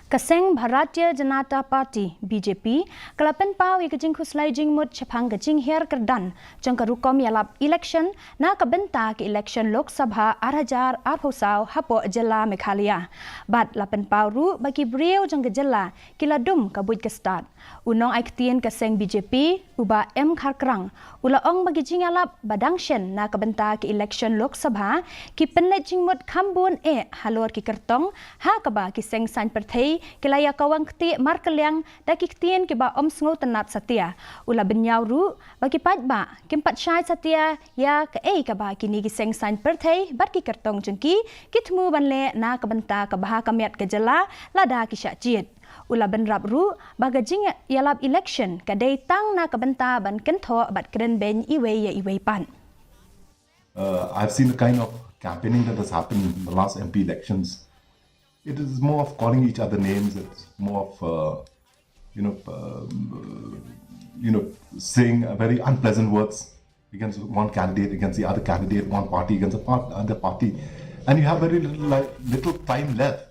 Kaseng Bharatiya Janata Party BJP kala Pynpaw ke Jingkhuslai Jingmut chapang ke Jinghiar Kyrdan jong ke Rukom Ïalap election na kabenta ke election Lok Sabha 2020 hapo jela Meghalaya bat la Pynpaw ru bagi beliau jong ke jela kila dum kabut ke start unong aiktien Kaseng BJP uba M Kharkrang ula ong bagi Ïalap badangshen na kabenta ke election Lok Sabha ki penlet Jingmut khambun Halor ki kertong ha kaba ki Seng san perthei kelaya kawang kti markeliang daki ktien ke ba om sngo tenat satia ula benyau ru bagi patba kimpat syai satia ya ke ka ba kini ki Seng san perthei bat ki kertong jengki kitmu banle na kabenta ke bah kamiat ke jela lada ki syajit ula benrap ru baga jing Ïalap election ka dei tang na kabenta ban kentho bat kren ben iwe ya iwe pan. I've seen the kind of campaigning that has happened in the last MP elections. It is more of calling each other names. It's more of saying very unpleasant words against one candidate, against the other candidate, one party against the other party, and you have very little time left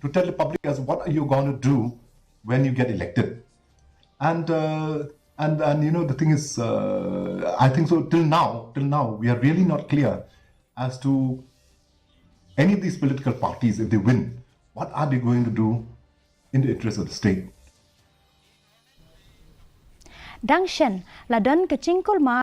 to tell the public as what are you going to do when you get elected. And the thing is, I think so. Till now, we are really not clear as to any of these political parties, if they win, what are they going to do in the interest of the state? Dangshen ladon ke Jingkhuslai